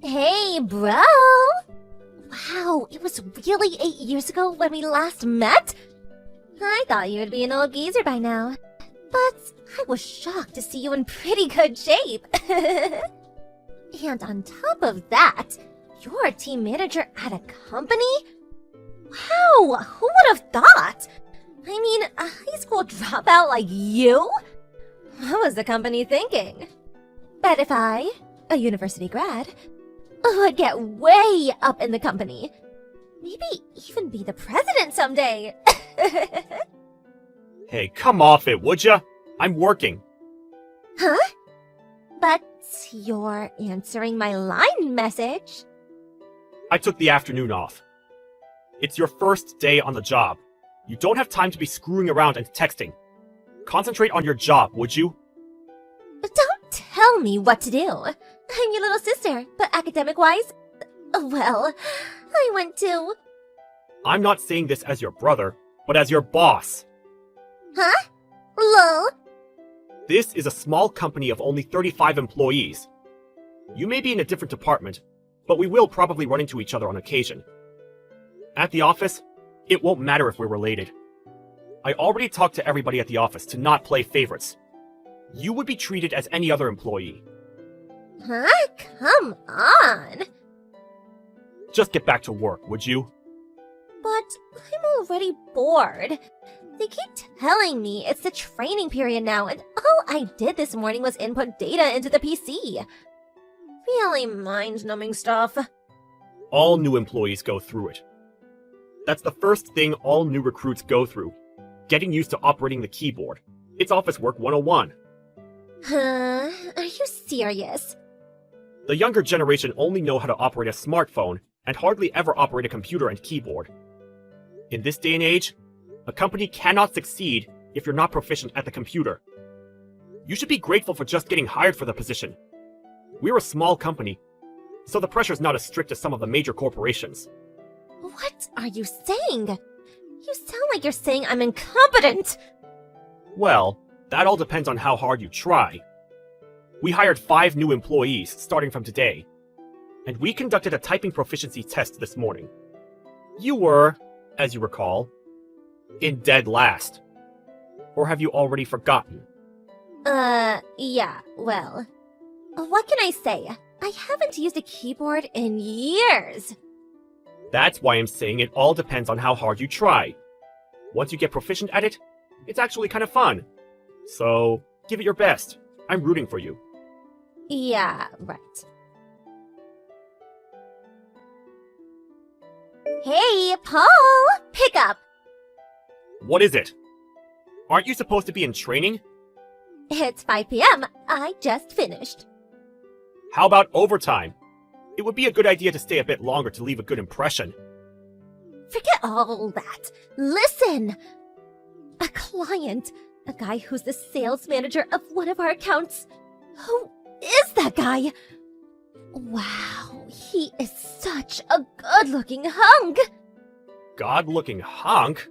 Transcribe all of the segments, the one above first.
Hey, bro! Wow, it was really 8 years ago when we last met? I thought you would be an old geezer by now. But I was shocked to see you in pretty good shape. And on top of that, you're a team manager at a company? Wow, who would have thought? I mean, a high school dropout like you? What was the company thinking? Bet if I, a university grad, would get way up in the company. Maybe even be the president someday. Hey, come off it, would ya? I'm working. Huh? But you're answering my line message. I took the afternoon off. It's your first day on the job. You don't have time to be screwing around and texting. Concentrate on your job, would you? Don't tell me what to do. I'm your little sister, but academic-wise, well, I went to... I'm not saying this as your brother, but as your boss. Huh? Lol. This is a small company of only 35 employees. You may be in a different department, but we will probably run into each other on occasion. At the office, it won't matter if we're related. I already talked to everybody at the office to not play favorites. You would be treated as any other employee. Huh? Come on. Just get back to work, would you? But I'm already bored. They keep telling me it's the training period now, and all I did this morning was input data into the PC. Really mind-numbing stuff. All new employees go through it. That's the first thing all new recruits go through. Getting used to operating the keyboard. It's Office Work 101. Huh? Are you serious? The younger generation only know how to operate a smartphone and hardly ever operate a computer and keyboard. In this day and age, a company cannot succeed if you're not proficient at the computer. You should be grateful for just getting hired for the position. We're a small company, so the pressure's not as strict as some of the major corporations. What are you saying? You sound like you're saying I'm incompetent! Well, that all depends on how hard you try. We hired 5 new employees starting from today, and we conducted a typing proficiency test this morning. You were, as you recall, in dead last. Or have you already forgotten? Yeah, well. What can I say? I haven't used a keyboard in years. That's why I'm saying it all depends on how hard you try. Once you get proficient at it, it's actually kind of fun. So, give it your best. I'm rooting for you. Yeah, right. Hey, Paul! Pick up! What is it? Aren't you supposed to be in training? It's 5 p.m. I just finished. How about overtime? It would be a good idea to stay a bit longer to leave a good impression. Forget all that. Listen! A client, a guy who's the sales manager of one of our accounts. Who is that guy? Wow, he is such a good-looking hunk! God-looking hunk?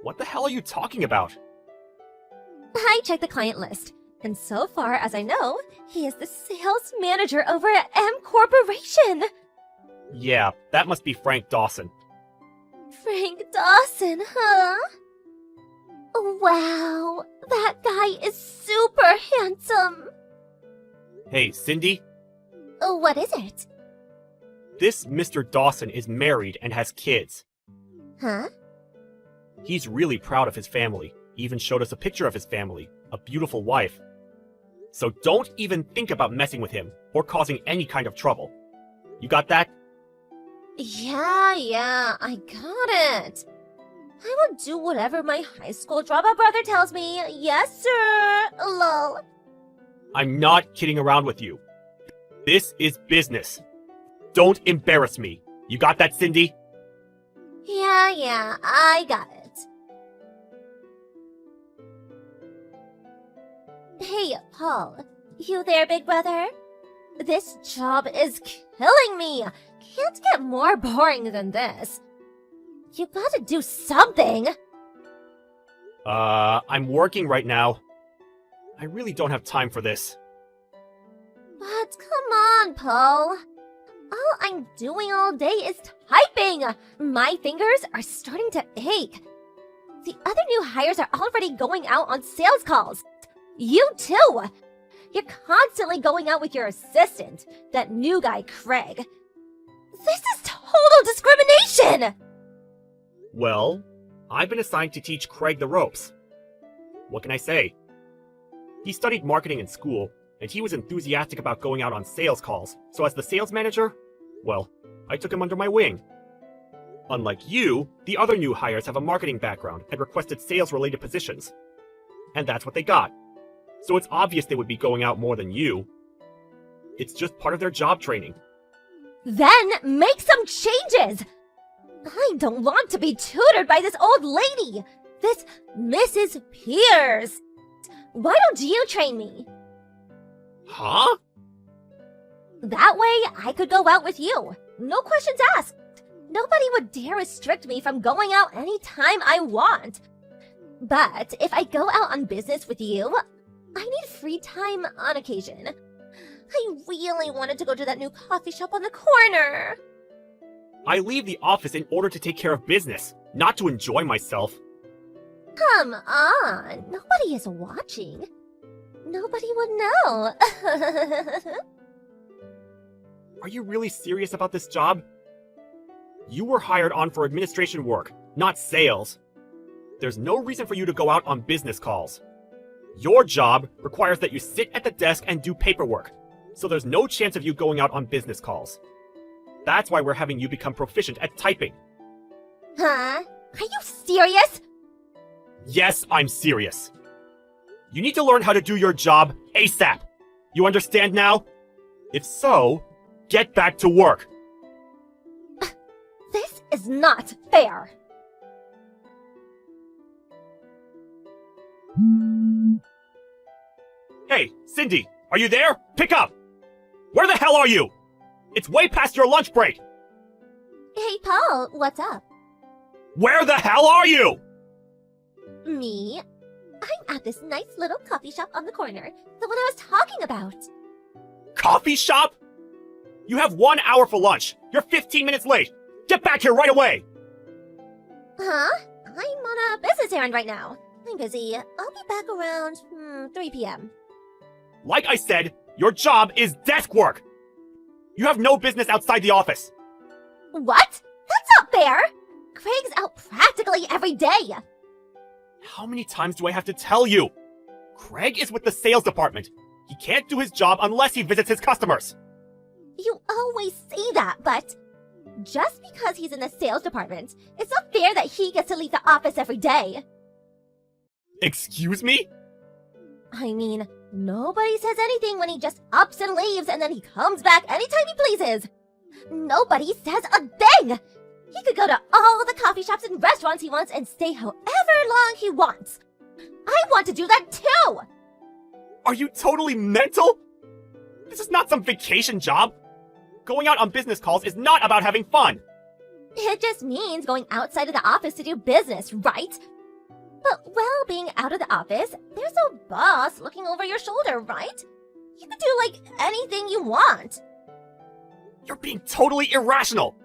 What the hell are you talking about? I checked the client list, and so far as I know, he is the sales manager over at M Corporation. Yeah, that must be Frank Dawson. Frank Dawson, huh? Wow, that guy is super handsome. Hey, Cindy? What is it? This Mr. Dawson is married and has kids. Huh? He's really proud of his family. He even showed us a picture of his family, a beautiful wife. So don't even think about messing with him or causing any kind of trouble. You got that? Yeah, I got it. I will do whatever my high school dropout brother tells me. Yes, sir. Lol. I'm not kidding around with you. This is business. Don't embarrass me. You got that, Cindy? Yeah, I got it. Hey, Paul. You there, big brother? This job is killing me. Can't get more boring than this. You gotta do something. I'm working right now. I really don't have time for this. But come on, Paul. All I'm doing all day is typing. My fingers are starting to ache. The other new hires are already going out on sales calls. You too. You're constantly going out with your assistant, that new guy, Craig. This is total discrimination! Well, I've been assigned to teach Craig the ropes. What can I say? He studied marketing in school, and he was enthusiastic about going out on sales calls, so as the sales manager, well, I took him under my wing. Unlike you, the other new hires have a marketing background and requested sales-related positions. And that's what they got. So it's obvious they would be going out more than you. It's just part of their job training. Then make some changes! I don't want to be tutored by this old lady! This Mrs. Pierce! Why don't you train me? Huh? That way I could go out with you. No questions asked. Nobody would dare restrict me from going out anytime I want. But if I go out on business with you, I need free time on occasion. I really wanted to go to that new coffee shop on the corner. I leave the office in order to take care of business, not to enjoy myself. Come on, nobody is watching. Nobody would know. Are you really serious about this job? You were hired on for administration work, not sales. There's no reason for you to go out on business calls. Your job requires that you sit at the desk and do paperwork, so there's no chance of you going out on business calls. That's why we're having you become proficient at typing. Huh? Are you serious? Yes, I'm serious. You need to learn how to do your job ASAP. You understand now? If so, get back to work. This is not fair. Hey, Cindy, are you there? Pick up! Where the hell are you? It's way past your lunch break! Hey, Paul, what's up? Where the hell are you? Me? I'm at this nice little coffee shop on the corner, the one I was talking about. Coffee shop? You have 1 hour for lunch. You're 15 minutes late. Get back here right away! Huh? I'm on a business errand right now. I'm busy. I'll be back around 3 p.m. Like I said, your job is desk work. You have no business outside the office. What? That's not fair! Craig's out practically every day. How many times do I have to tell you? Craig is with the sales department. He can't do his job unless he visits his customers. You always say that, but just because he's in the sales department, it's not fair that he gets to leave the office every day. Excuse me? I mean, nobody says anything when he just ups and leaves and then he comes back anytime he pleases. Nobody says a thing! He could go to all the coffee shops and restaurants he wants and stay however long he wants. I want to do that too! Are you totally mental? This is not some vacation job. Going out on business calls is not about having fun. It just means going outside of the office to do business, right? But while being out of the office, there's no boss looking over your shoulder, right? You can do, like, anything you want. You're being totally irrational.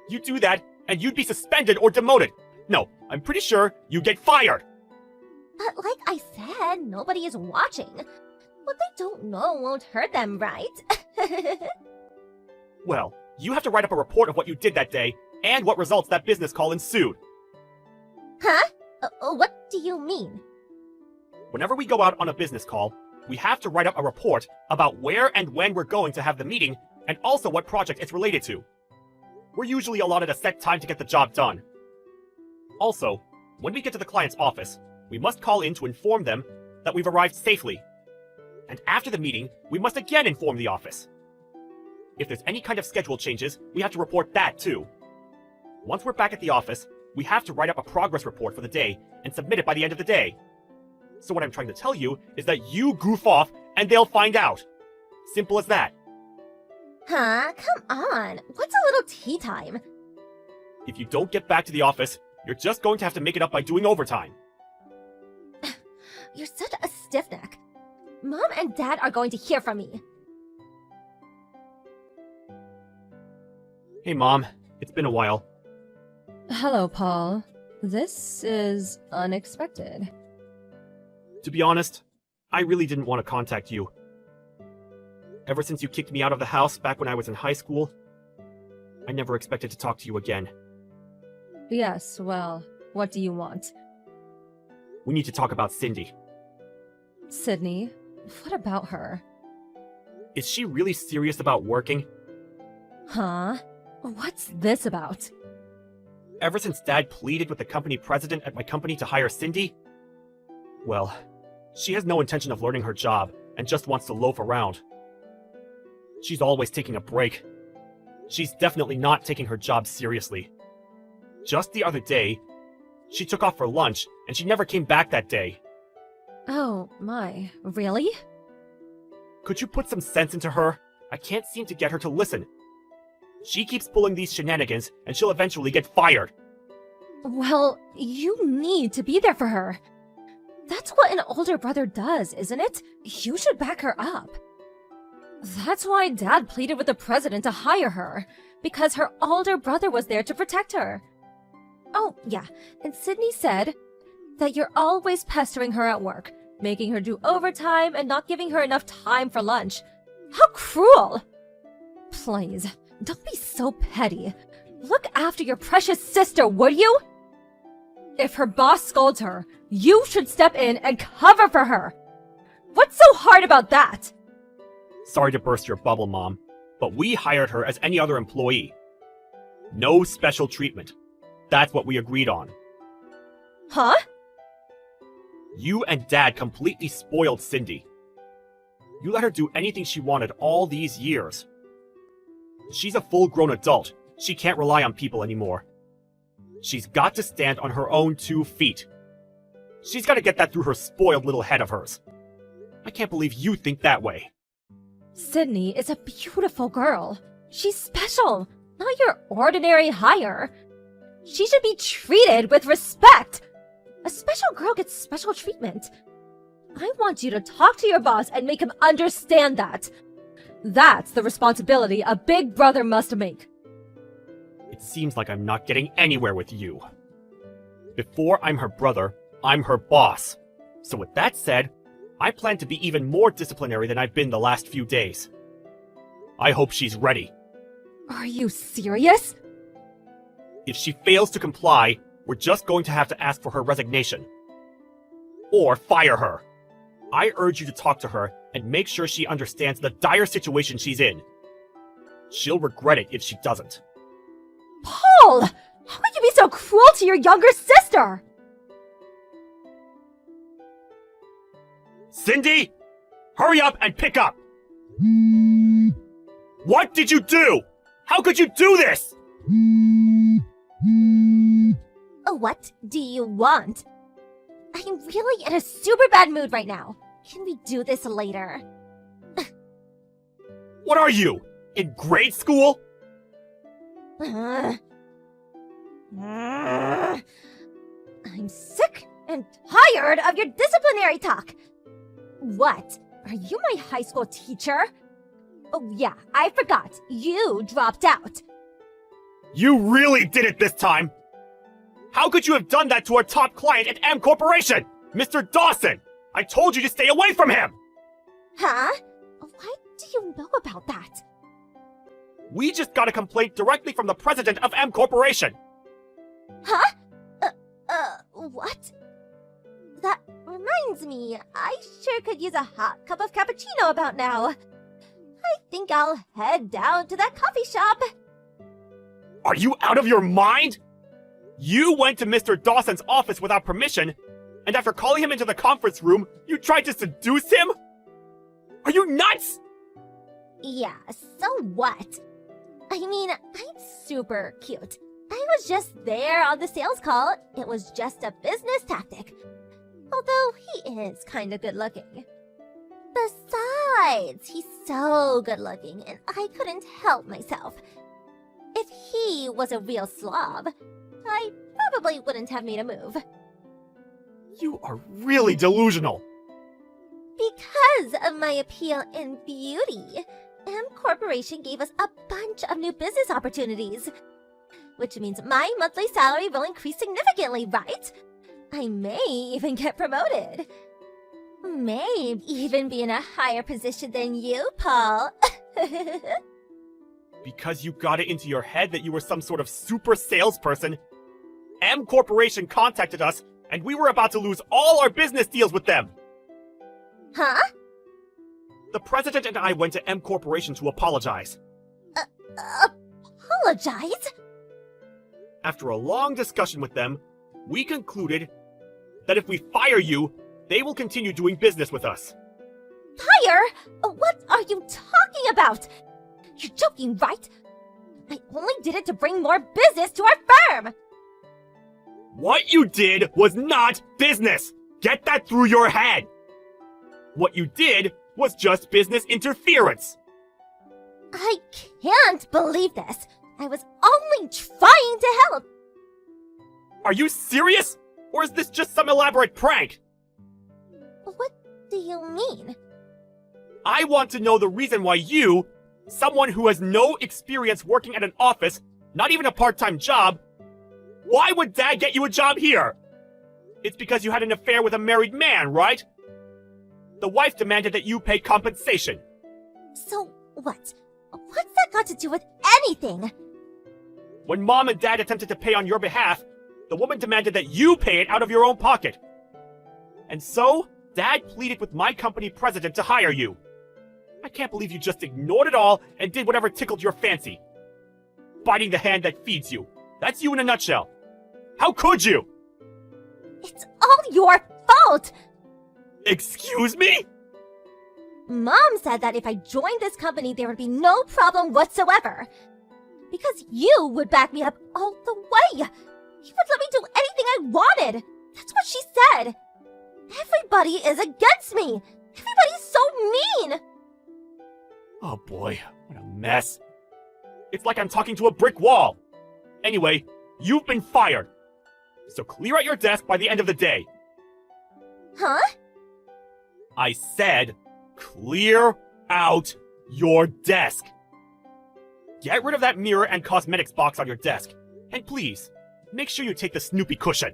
You do that, and you'd be suspended or demoted. No, I'm pretty sure you get fired. But like I said, nobody is watching. What they don't know won't hurt them, right? Well, you have to write up a report of what you did that day, and what results that business call ensued. Huh? What do you mean? Whenever we go out on a business call, we have to write up a report about where and when we're going to have the meeting, and also what project it's related to. We're usually allotted a set time to get the job done. Also, when we get to the client's office, we must call in to inform them that we've arrived safely. And after the meeting, we must again inform the office. If there's any kind of schedule changes, we have to report that too. Once we're back at the office, we have to write up a progress report for the day and submit it by the end of the day. So what I'm trying to tell you is that you goof off and they'll find out. Simple as that. Huh? Come on. What's a little tea time? If you don't get back to the office, you're just going to have to make it up by doing overtime. You're such a stiff neck. Mom and Dad are going to hear from me. Hey, Mom. It's been a while. Hello, Paul. This is unexpected. To be honest, I really didn't want to contact you. Ever since you kicked me out of the house back when I was in high school, I never expected to talk to you again. Yes, well, what do you want? We need to talk about Cindy. Sydney, what about her? Is she really serious about working? Huh? What's this about? Ever since Dad pleaded with the company president at my company to hire Cindy? Well, she has no intention of learning her job and just wants to loaf around. She's always taking a break. She's definitely not taking her job seriously. Just the other day, she took off for lunch and she never came back that day. Oh, my. Really? Could you put some sense into her? I can't seem to get her to listen. She keeps pulling these shenanigans and she'll eventually get fired. Well, you need to be there for her. That's what an older brother does, isn't it? You should back her up. That's why Dad pleaded with the president to hire her, because her older brother was there to protect her. Oh, yeah, and Sydney said that you're always pestering her at work, making her do overtime and not giving her enough time for lunch. How cruel! Please, don't be so petty. Look after your precious sister, would you? If her boss scolds her, you should step in and cover for her. What's so hard about that? Sorry to burst your bubble, Mom, but we hired her as any other employee. No special treatment. That's what we agreed on. Huh? You and Dad completely spoiled Cindy. You let her do anything she wanted all these years. She's a full-grown adult. She can't rely on people anymore. She's got to stand on her own 2 feet. She's got to get that through her spoiled little head of hers. I can't believe you think that way. Sydney is a beautiful girl. She's special, not your ordinary hire. She should be treated with respect. A special girl gets special treatment. I want you to talk to your boss and make him understand that. That's the responsibility a big brother must make. It seems like I'm not getting anywhere with you. Before I'm her brother, I'm her boss. So with that said, I plan to be even more disciplinary than I've been the last few days. I hope she's ready. Are you serious? If she fails to comply, we're just going to have to ask for her resignation. Or fire her. I urge you to talk to her and make sure she understands the dire situation she's in. She'll regret it if she doesn't. Paul! How could you be so cruel to your younger sister? Cindy! Hurry up and pick up! What did you do? How could you do this? What do you want? I'm really in a super bad mood right now. Can we do this later? What are you? In grade school? I'm sick and tired of your disciplinary talk. What? Are you my high school teacher? Oh yeah, I forgot. You dropped out. You really did it this time! How could you have done that to our top client at M Corporation? Mr. Dawson! I told you to stay away from him! Huh? What do you know about that? We just got a complaint directly from the president of M Corporation! Huh? What? That reminds me, I sure could use a hot cup of cappuccino about now. I think I'll head down to that coffee shop. Are you out of your mind? You went to Mr. Dawson's office without permission, and after calling him into the conference room, you tried to seduce him? Are you nuts? Yeah, so what? I mean, I'm super cute. I was just there on the sales call. It was just a business tactic. Although he is kinda good looking. Besides, he's so good looking, and I couldn't help myself. If he was a real slob, I probably wouldn't have made a move. You are really delusional. Because of my appeal and beauty. M Corporation gave us a bunch of new business opportunities. Which means my monthly salary will increase significantly, right? I may even get promoted. May even be in a higher position than you, Paul. Because you got it into your head that you were some sort of super salesperson, M Corporation contacted us and we were about to lose all our business deals with them. Huh? The president and I went to M Corporation to apologize. Apologize? After a long discussion with them, we concluded that if we fire you, they will continue doing business with us. Fire? What are you talking about? You're joking, right? I only did it to bring more business to our firm! What you did was not business! Get that through your head! What you did was just business interference! I can't believe this. I was only trying to help. Are you serious? Or is this just some elaborate prank? What do you mean? I want to know the reason why you, someone who has no experience working at an office, not even a part-time job, why would Dad get you a job here? It's because you had an affair with a married man, right? The wife demanded that you pay compensation. So what? What's that got to do with anything? When Mom and Dad attempted to pay on your behalf, the woman demanded that you pay it out of your own pocket. And so, Dad pleaded with my company president to hire you. I can't believe you just ignored it all and did whatever tickled your fancy. Biting the hand that feeds you. That's you in a nutshell. How could you? It's all your fault! Excuse me? Mom said that if I joined this company, there would be no problem whatsoever. Because you would back me up all the way. You would let me do anything I wanted. That's what she said. Everybody is against me. Everybody's so mean. Oh boy, what a mess. It's like I'm talking to a brick wall. Anyway, you've been fired. So clear out your desk by the end of the day. Huh? I said, clear out your desk. Get rid of that mirror and cosmetics box on your desk. And please, make sure you take the Snoopy cushion.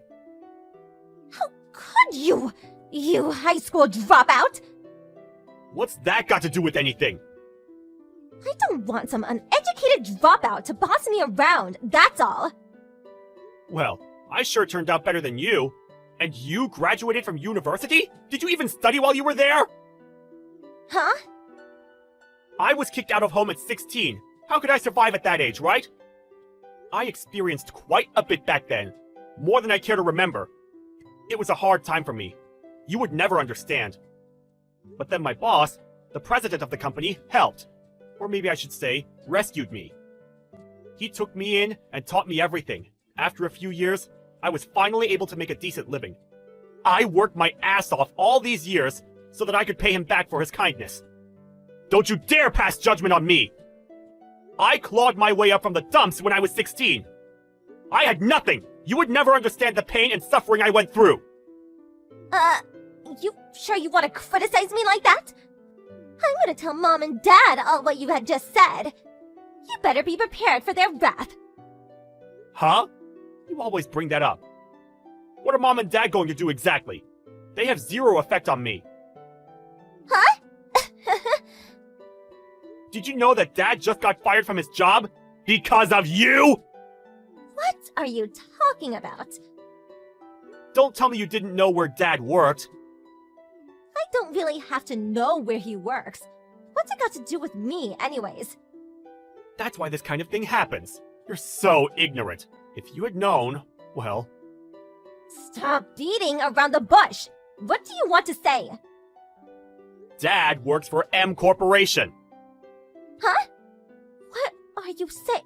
How could you? You high school dropout? What's that got to do with anything? I don't want some uneducated dropout to boss me around, that's all. Well, I sure turned out better than you. And you graduated from university? Did you even study while you were there? Huh? I was kicked out of home at 16. How could I survive at that age, right? I experienced quite a bit back then. More than I care to remember. It was a hard time for me. You would never understand. But then my boss, the president of the company, helped. Or maybe I should say, rescued me. He took me in and taught me everything. After a few years, I was finally able to make a decent living. I worked my ass off all these years so that I could pay him back for his kindness. Don't you dare pass judgment on me! I clawed my way up from the dumps when I was 16. I had nothing! You would never understand the pain and suffering I went through! You sure you want to criticize me like that? I'm gonna tell Mom and Dad all what you had just said. You better be prepared for their wrath. Huh? You always bring that up. What are Mom and Dad going to do exactly? They have zero effect on me. Huh? Did you know that Dad just got fired from his job? Because of you? What are you talking about? Don't tell me you didn't know where Dad worked. I don't really have to know where he works. What's it got to do with me, anyways? That's why this kind of thing happens. You're so ignorant. If you had known, well... Stop beating around the bush! What do you want to say? Dad works for M Corporation. Huh? What are you saying?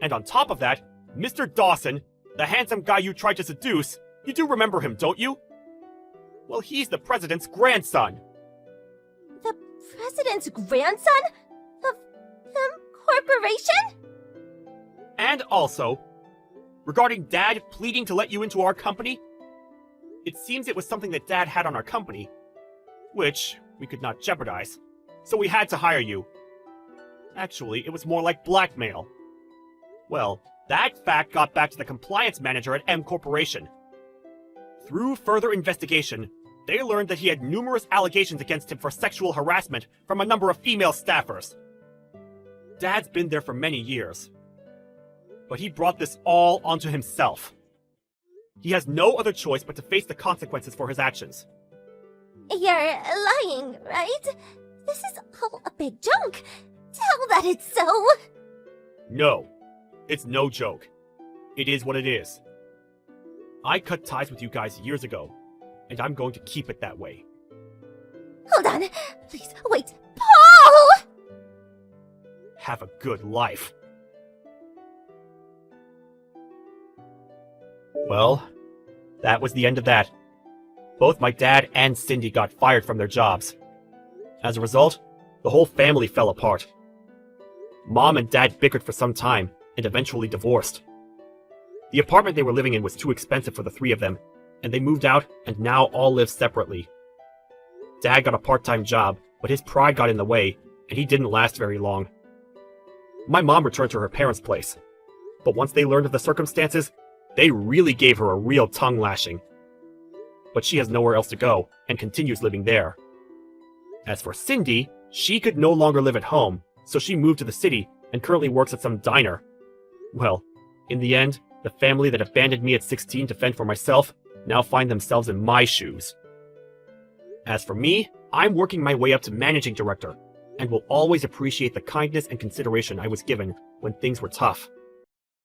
And on top of that, Mr. Dawson, the handsome guy you tried to seduce, you do remember him, don't you? Well, he's the president's grandson. The president's grandson? Of M Corporation? And also, regarding Dad pleading to let you into our company, it seems it was something that Dad had on our company, which we could not jeopardize. So we had to hire you, Actually, it was more like blackmail. Well, that fact got back to the compliance manager at M Corporation. Through further investigation, they learned that he had numerous allegations against him for sexual harassment from a number of female staffers. Dad's been there for many years, but he brought this all onto himself. He has no other choice but to face the consequences for his actions. You're lying, right? This is all a big joke. Tell that it's so. No, it's no joke. It is what it is. I cut ties with you guys years ago, and I'm going to keep it that way. Hold on. Please, wait. Paul! Have a good life. Well, that was the end of that. Both my dad and Cindy got fired from their jobs. As a result, the whole family fell apart. Mom and Dad bickered for some time and eventually divorced. The apartment they were living in was too expensive for the three of them, and they moved out and now all live separately. Dad got a part-time job, but his pride got in the way, and he didn't last very long. My mom returned to her parents' place, but once they learned of the circumstances, they really gave her a real tongue lashing. But she has nowhere else to go, and continues living there. As for Cindy, she could no longer live at home, so she moved to the city and currently works at some diner. Well, in the end, the family that abandoned me at 16 to fend for myself now find themselves in my shoes. As for me, I'm working my way up to managing director, and will always appreciate the kindness and consideration I was given when things were tough.